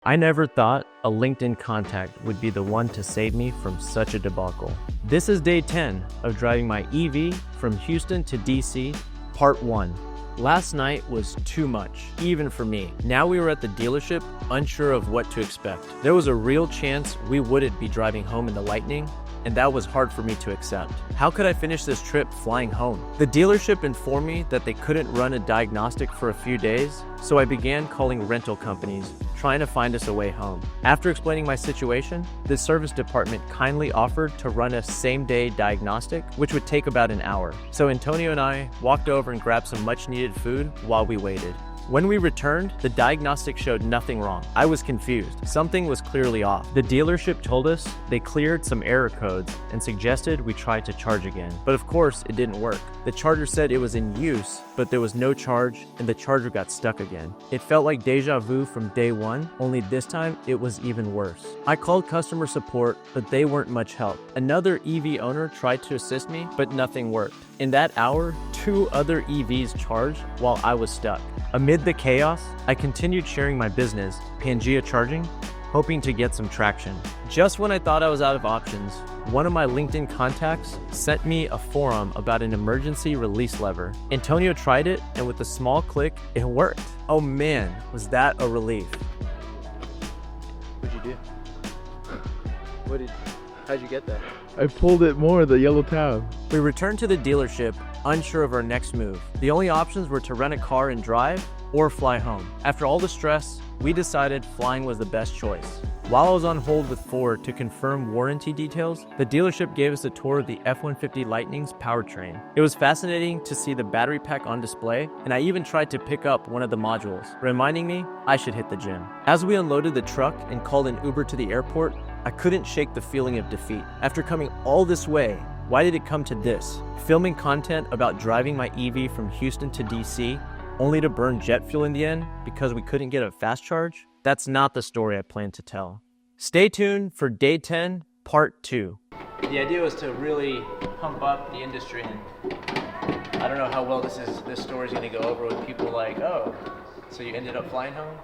I never thought a LinkedIn contact would be the one to save me from such a debacle. This is day 10 of driving my EV from Houston to DC, part 1. Last night was too much, even for me. Now we were at the dealership, unsure of what to expect. There was a real chance we wouldn't be driving home in the Lightning, and that was hard for me to accept. How could I finish this trip flying home? The dealership informed me that they couldn't run a diagnostic for a few days, so I began calling rental companies, trying to find us a way home. After explaining my situation, the service department kindly offered to run a same-day diagnostic, which would take about an hour. So Antonio and I walked over and grabbed some much-needed food while we waited. When we returned, the diagnostic showed nothing wrong. I was confused. Something was clearly off. The dealership told us they cleared some error codes and suggested we try to charge again. But of course, it didn't work. The charger said it was in use, but there was no charge and the charger got stuck again. It felt like deja vu from day one, only this time it was even worse. I called customer support, but they weren't much help. Another EV owner tried to assist me, but nothing worked. In that hour, 2 other EVs charged while I was stuck. Amid the chaos, I continued sharing my business, Pangea Charging, hoping to get some traction. Just when I thought I was out of options, one of my LinkedIn contacts sent me a forum about an emergency release lever. Antonio tried it, and with a small click, it worked. Oh man, was that a relief. What'd you do? How'd you get that? I pulled it more, the yellow tab. We returned to the dealership, unsure of our next move. The only options were to rent a car and drive, or fly home. After all the stress, we decided flying was the best choice. While I was on hold with Ford to confirm warranty details, the dealership gave us a tour of the F-150 Lightning's powertrain. It was fascinating to see the battery pack on display, and I even tried to pick up one of the modules, reminding me I should hit the gym. As we unloaded the truck and called an Uber to the airport, I couldn't shake the feeling of defeat. After coming all this way, why did it come to this? Filming content about driving my EV from Houston to DC, only to burn jet fuel in the end because we couldn't get a fast charge? That's not the story I plan to tell. Stay tuned for day 10, part 2. The idea was to really pump up the industry, and I don't know how well this story is going to go over with people like, oh, so you ended up flying home?